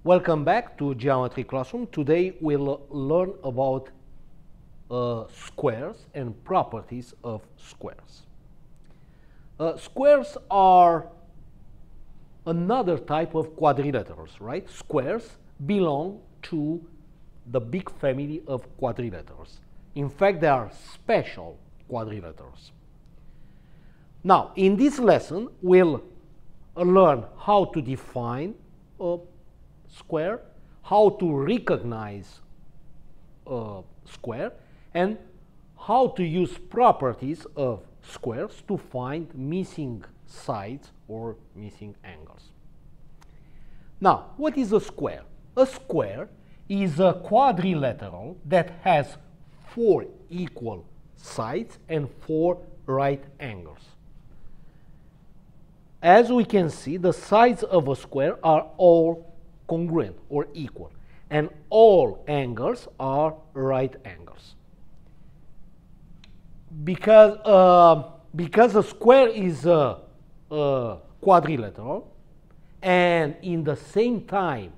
Welcome back to Geometry Classroom. Today we'll learn about squares and properties of squares. Squares are another type of quadrilaterals, right? Squares belong to the big family of quadrilaterals. In fact, they are special quadrilaterals. Now, in this lesson, we'll learn how to define a square, how to recognize a square, and how to use properties of squares to find missing sides or missing angles. Now, what is a square? A square is a quadrilateral that has 4 equal sides and 4 right angles. As we can see, the sides of a square are all congruent or equal, and all angles are right angles. Because a square is a quadrilateral and in the same time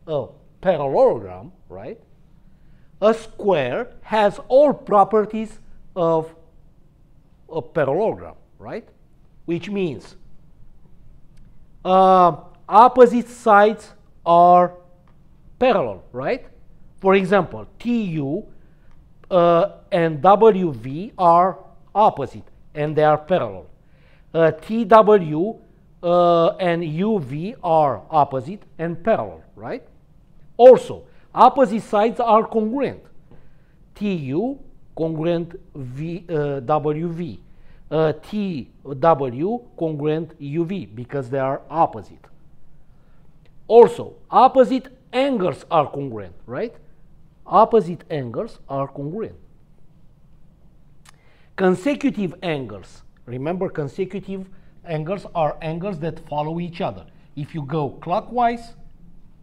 a parallelogram, right? A square has all properties of a parallelogram, right? Which means opposite sides are parallel, right? For example, TU and WV are opposite and they are parallel. TW and UV are opposite and parallel, right? Also, opposite sides are congruent. TU congruent WV. TW congruent UV because they are opposite. Also, opposite angles are congruent, right? Opposite angles are congruent. Consecutive angles. Remember, consecutive angles are angles that follow each other. If you go clockwise,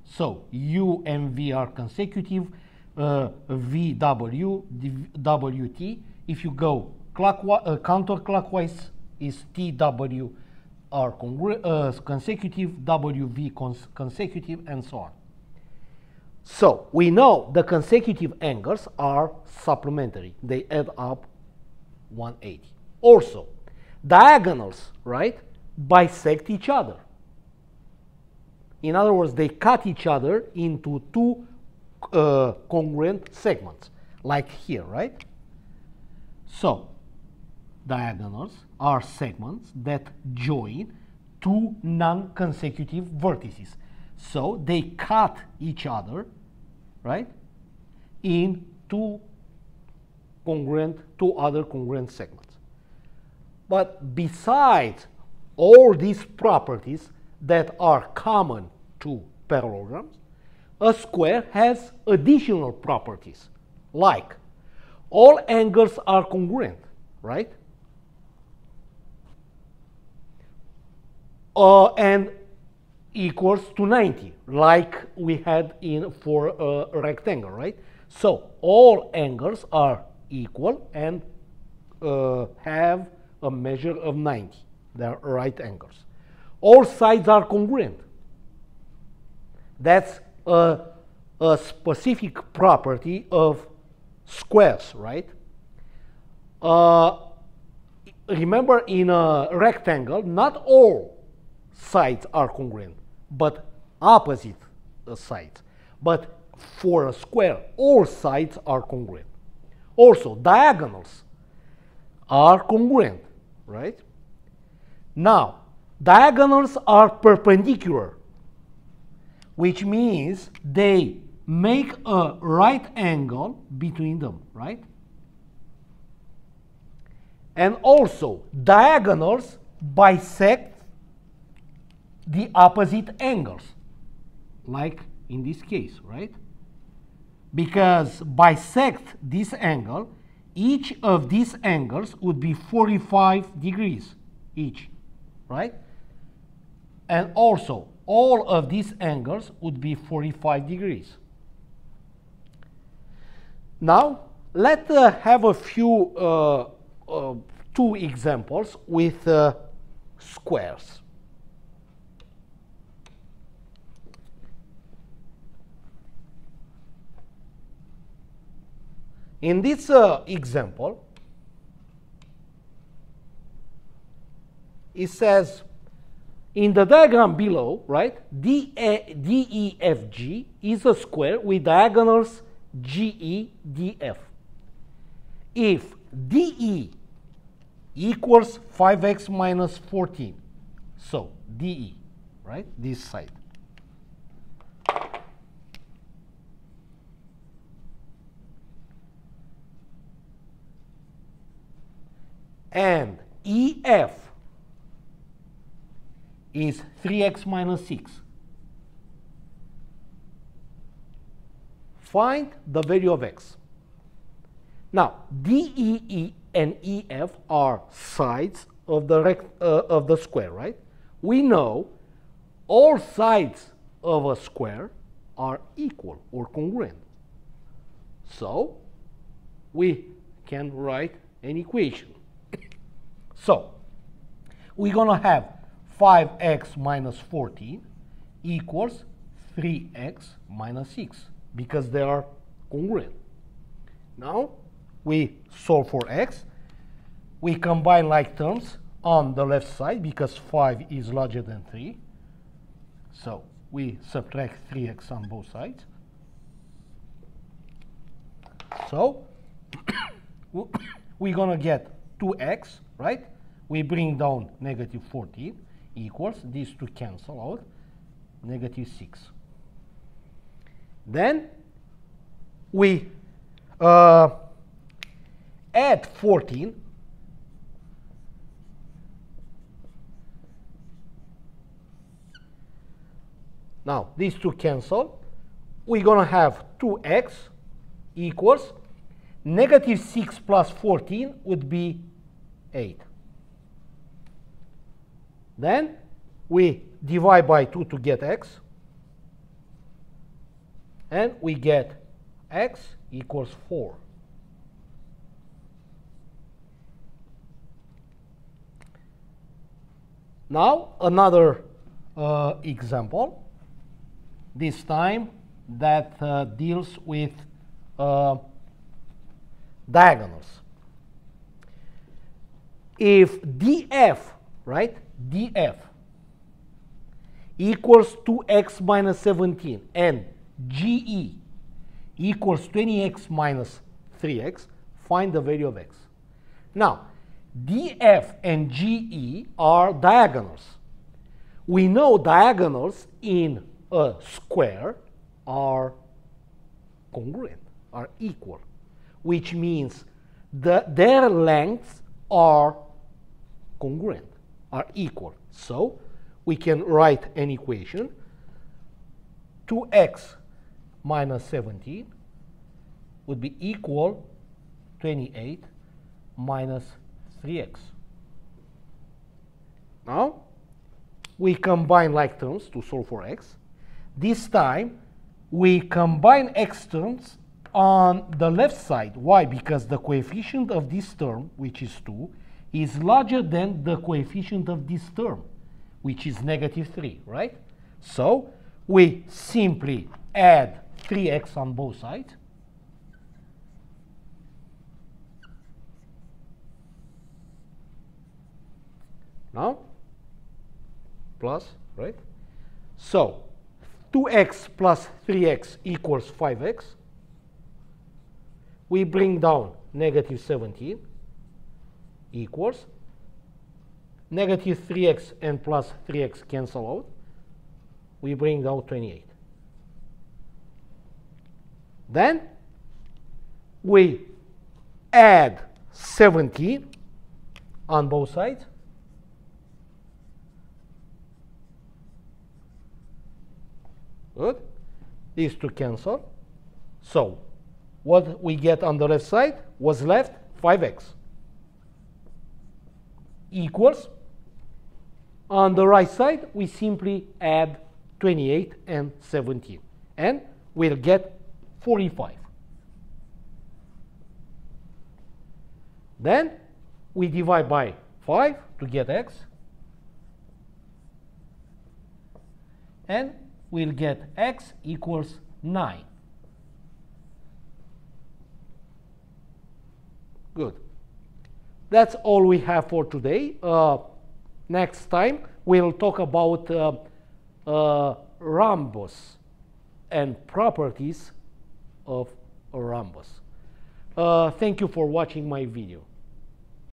so U and V are consecutive, VW, WT. If you go counterclockwise, is TW are consecutive, WV consecutive, and so on. So we know the consecutive angles are supplementary. They add up 180. Also, diagonals, right, bisect each other. In other words, they cut each other into 2 congruent segments, like here, right? So, diagonals are segments that join 2 non-consecutive vertices. So, they cut each other, right, in 2 other congruent segments. But besides all these properties that are common to parallelograms, a square has additional properties, like all angles are congruent, right? And equals to 90, like we had for a rectangle, right? So all angles are equal and have a measure of 90. They are right angles. All sides are congruent. That's a specific property of squares, right? Remember, in a rectangle, not all sides are congruent, but opposite sides. But for a square, all sides are congruent. Also, diagonals are congruent, right? Now, diagonals are perpendicular, which means they make a right angle between them, right? And also, diagonals bisect the opposite angles, like in this case, right? Because bisect this angle, each of these angles would be 45 degrees each, right? And also, all of these angles would be 45 degrees. Now, let's have a few 2 examples with squares. In this example, it says in the diagram below, right, DEFG is a square with diagonals GEDF. If DE equals 5x minus 14, so DE, right, this side, and EF is 3x minus 6. Find the value of x. Now, DE and EF are sides of the square, right? We know all sides of a square are equal or congruent. So, we can write an equation. So, we're going to have 5x minus 14 equals 3x minus 6 because they are congruent. Now, we solve for x. We combine like terms on the left side because 5 is larger than 3. So, we subtract 3x on both sides. So, we're going to get 2x, right? We bring down negative 14 equals, these two cancel out, negative 6. Then we add 14 now these two cancel. We're going to have 2x equals negative 6 plus 14 would be 8. Then we divide by 2 to get x, and we get x equals 4. Now another example, this time that deals with diagonals. If DF, right, DF equals 2x minus 17 and GE equals 20x minus 3x, find the value of x. Now, DF and GE are diagonals. We know diagonals in a square are congruent, are equal, which means their lengths are congruent, are equal. So we can write an equation. 2x minus 17 would be equal 28 minus 3x. Now we combine like terms to solve for x. This time we combine x terms on the left side. Why? Because the coefficient of this term, which is 2, is larger than the coefficient of this term, which is negative 3, right? So we simply add 3x on both sides. Now, plus, right? So 2x plus 3x equals 5x. We bring down negative 17 equals negative 3x and plus 3x cancel out. We bring down 28. Then we add 17 on both sides. Good. These two cancel. So what we get on the left side was left 5x equals, on the right side we simply add 28 and 17 and we'll get 45. Then we divide by 5 to get x, and we'll get x equals 9. Good. That's all we have for today. Next time we'll talk about rhombus and properties of a rhombus. Thank you for watching my video.